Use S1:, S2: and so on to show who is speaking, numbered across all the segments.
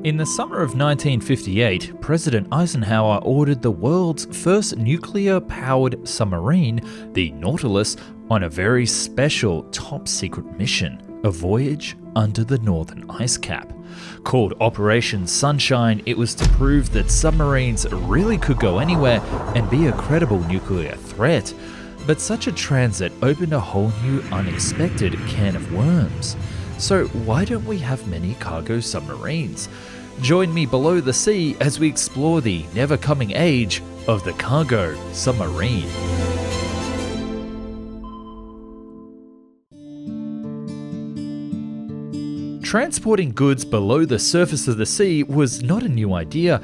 S1: In the summer of 1958, President Eisenhower ordered the world's first nuclear-powered submarine, the Nautilus, on a very special top-secret mission, a voyage under the northern ice cap. Called Operation Sunshine, it was to prove that submarines really could go anywhere and be a credible nuclear threat. But such a transit opened a whole new unexpected can of worms. So why don't we have many cargo submarines? Join me below the sea as we explore the never-coming age of the cargo submarine. Transporting goods below the surface of the sea was not a new idea.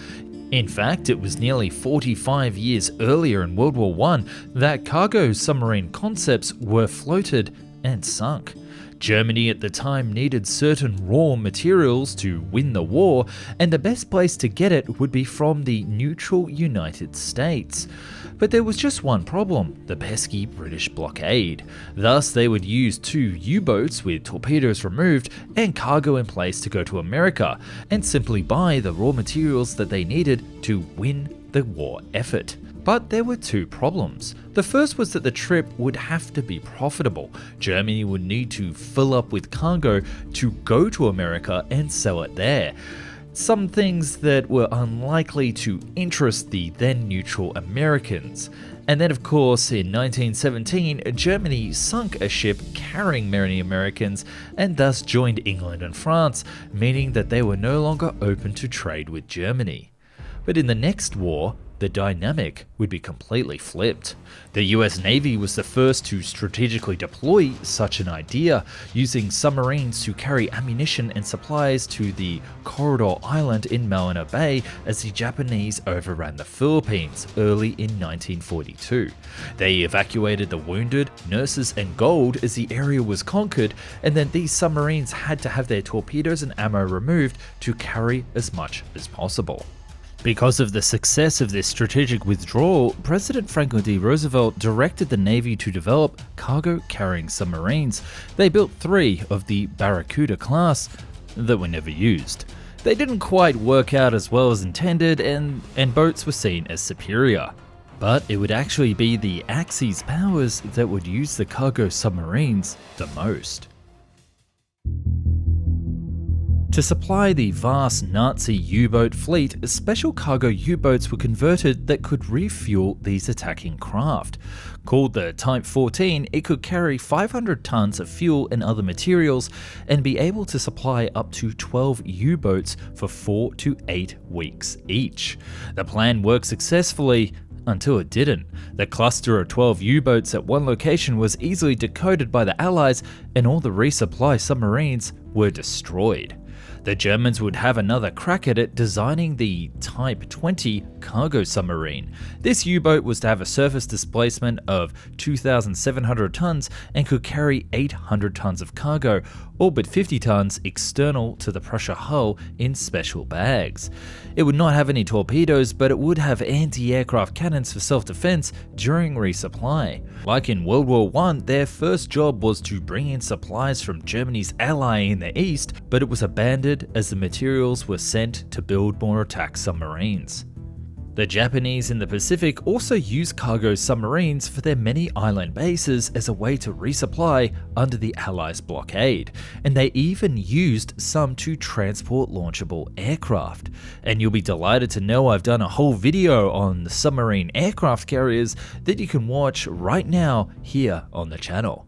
S1: In fact, it was nearly 45 years earlier in World War I that cargo submarine concepts were floated and sunk. Germany at the time needed certain raw materials to win the war, and the best place to get it would be from the neutral United States. But there was just one problem: the pesky British blockade. Thus, they would use 2 U-boats with torpedoes removed and cargo in place to go to America, and simply buy the raw materials that they needed to win the war effort. But there were 2 problems. The first was that the trip would have to be profitable. Germany would need to fill up with cargo to go to America and sell it there. Some things that were unlikely to interest the then neutral Americans. And then of course in 1917, Germany sunk a ship carrying many Americans and thus joined England and France, meaning that they were no longer open to trade with Germany. But in the next war, the dynamic would be completely flipped. The US Navy was the first to strategically deploy such an idea, using submarines to carry ammunition and supplies to the Corridor Island in Manila Bay as the Japanese overran the Philippines early in 1942. They evacuated the wounded, nurses, and gold as the area was conquered, and then these submarines had to have their torpedoes and ammo removed to carry as much as possible. Because of the success of this strategic withdrawal, President Franklin D. Roosevelt directed the Navy to develop cargo-carrying submarines. They built 3 of the Barracuda class that were never used. They didn't quite work out as well as intended, and boats were seen as superior. But it would actually be the Axis powers that would use the cargo submarines the most. To supply the vast Nazi U-boat fleet, special cargo U-boats were converted that could refuel these attacking craft. Called the Type 14, it could carry 500 tons of fuel and other materials and be able to supply up to 12 U-boats for 4 to 8 weeks each. The plan worked successfully until it didn't. The cluster of 12 U-boats at one location was easily decoded by the Allies, and all the resupply submarines were destroyed. The Germans would have another crack at it, designing the Type 20 cargo submarine. This U-boat was to have a surface displacement of 2,700 tons and could carry 800 tons of cargo, all but 50 tons external to the pressure hull in special bags. It would not have any torpedoes, but it would have anti-aircraft cannons for self-defense during resupply. Like in World War I, their first job was to bring in supplies from Germany's ally in the east, but it was abandoned as the materials were sent to build more attack submarines. The Japanese in the Pacific also used cargo submarines for their many island bases as a way to resupply under the Allies' blockade, and they even used some to transport launchable aircraft. And you'll be delighted to know I've done a whole video on the submarine aircraft carriers that you can watch right now here on the channel.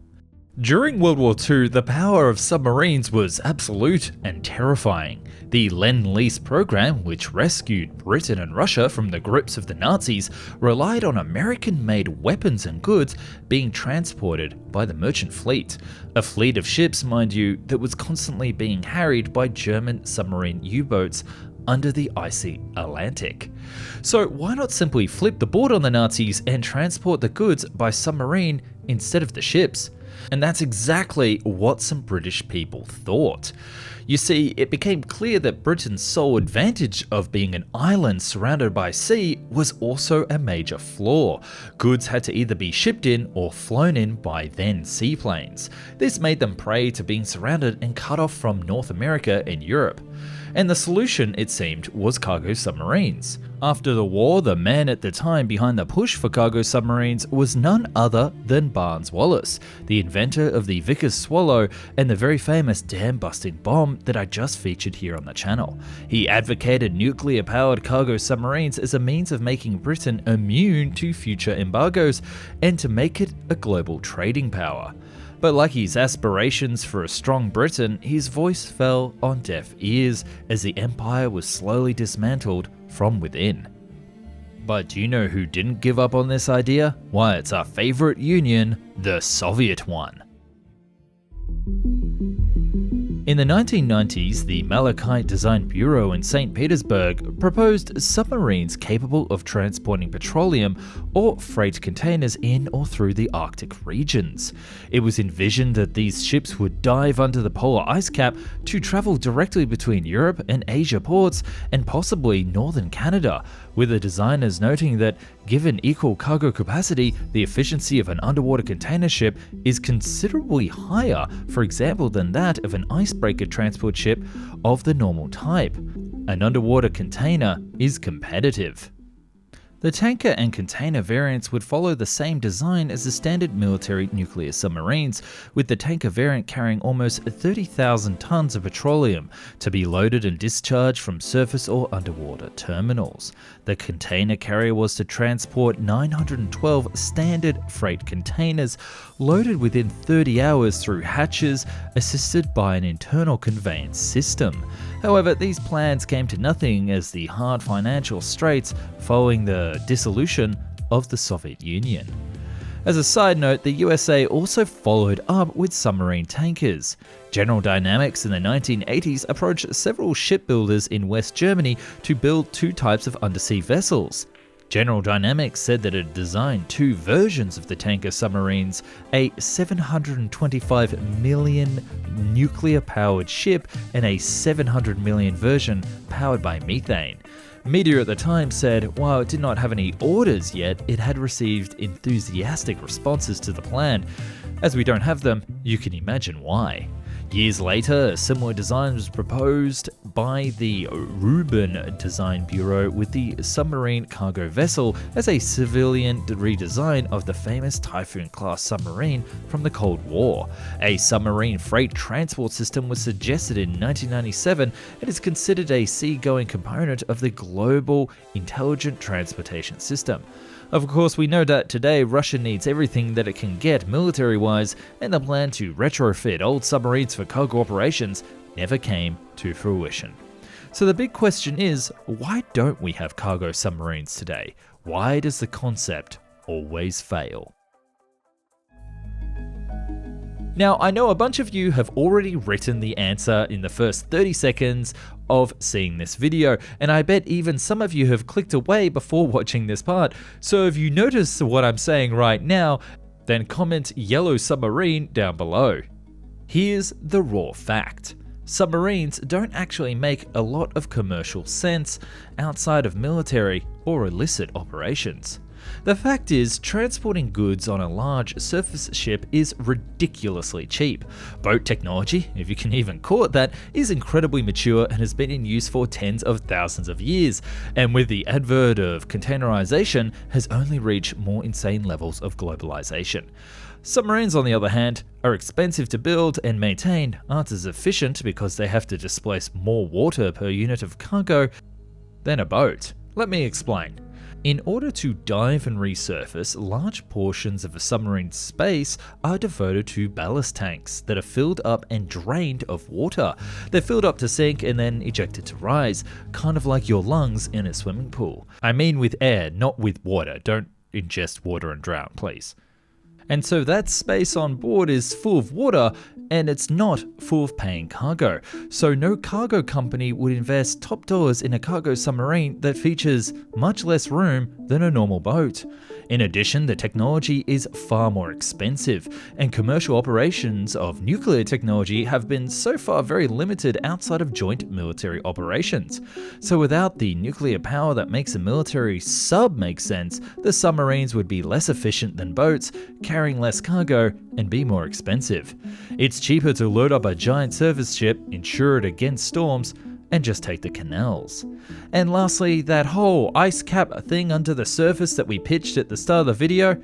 S1: During World War II, the power of submarines was absolute and terrifying. The Lend-Lease program, which rescued Britain and Russia from the grips of the Nazis, relied on American-made weapons and goods being transported by the merchant fleet. A fleet of ships, mind you, that was constantly being harried by German submarine U-boats under the icy Atlantic. So why not simply flip the board on the Nazis and transport the goods by submarine instead of the ships? And that's exactly what some British people thought. You see, it became clear that Britain's sole advantage of being an island surrounded by sea was also a major flaw. Goods had to either be shipped in or flown in by then seaplanes. This made them prey to being surrounded and cut off from North America and Europe. And the solution, it seemed, was cargo submarines. After the war, the man at the time behind the push for cargo submarines was none other than Barnes Wallis, the inventor of the Vickers Swallow and the very famous dam-busting bomb that I just featured here on the channel. He advocated nuclear-powered cargo submarines as a means of making Britain immune to future embargoes and to make it a global trading power. But like his aspirations for a strong Britain, his voice fell on deaf ears as the empire was slowly dismantled from within. But do you know who didn't give up on this idea? Why, it's our favorite union, the Soviet one. In the 1990s, the Malachite Design Bureau in St. Petersburg proposed submarines capable of transporting petroleum or freight containers in or through the Arctic regions. It was envisioned that these ships would dive under the polar ice cap to travel directly between Europe and Asia ports and possibly northern Canada, with the designers noting that given equal cargo capacity, the efficiency of an underwater container ship is considerably higher, for example, than that of an icebreaker transport ship of the normal type. An underwater container is competitive. The tanker and container variants would follow the same design as the standard military nuclear submarines, with the tanker variant carrying almost 30,000 tons of petroleum to be loaded and discharged from surface or underwater terminals. The container carrier was to transport 912 standard freight containers loaded within 30 hours through hatches, assisted by an internal conveyance system. However, these plans came to nothing as the hard financial straits following the dissolution of the Soviet Union. As a side note, the USA also followed up with submarine tankers. General Dynamics in the 1980s approached several shipbuilders in West Germany to build two types of undersea vessels. General Dynamics said that it had designed two versions of the tanker submarines, a 725 million nuclear-powered ship and a 700 million version powered by methane. Media at the time said while it did not have any orders yet, it had received enthusiastic responses to the plan. As we don't have them, you can imagine why. Years later, a similar design was proposed by the Rubin Design Bureau with the submarine cargo vessel as a civilian redesign of the famous Typhoon-class submarine from the Cold War. A submarine freight transport system was suggested in 1997 and is considered a seagoing component of the global intelligent transportation system. Of course, we know that today Russia needs everything that it can get military-wise, and the plan to retrofit old submarines for cargo operations never came to fruition. So the big question is, why don't we have cargo submarines today? Why does the concept always fail? Now, I know a bunch of you have already written the answer in the first 30 seconds of seeing this video, and I bet even some of you have clicked away before watching this part. So if you notice what I'm saying right now, then comment yellow submarine down below. Here's the raw fact. Submarines don't actually make a lot of commercial sense outside of military or illicit operations. The fact is, transporting goods on a large surface ship is ridiculously cheap. Boat technology, if you can even call it that, is incredibly mature and has been in use for tens of thousands of years, and with the advent of containerization, has only reached more insane levels of globalization. Submarines, on the other hand, are expensive to build and maintain, aren't as efficient because they have to displace more water per unit of cargo than a boat. Let me explain. In order to dive and resurface, large portions of a submarine's space are devoted to ballast tanks that are filled up and drained of water. They're filled up to sink and then ejected to rise, kind of like your lungs in a swimming pool. I mean with air, not with water. Don't ingest water and drown, please. And so that space on board is full of water, and it's not full of paying cargo. So no cargo company would invest top dollars in a cargo submarine that features much less room than a normal boat. In addition, the technology is far more expensive, and commercial operations of nuclear technology have been so far very limited outside of joint military operations. So without the nuclear power that makes a military sub make sense, the submarines would be less efficient than boats, carrying less cargo, and be more expensive. It's cheaper to load up a giant surface ship, insure it against storms, and just take the canals. And lastly, that whole ice cap thing under the surface that we pitched at the start of the video,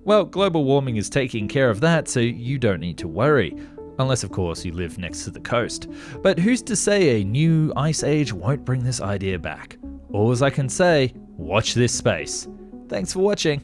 S1: well, global warming is taking care of that, so you don't need to worry. Unless, of course, you live next to the coast. But who's to say a new ice age won't bring this idea back? All I can say, watch this space. Thanks for watching.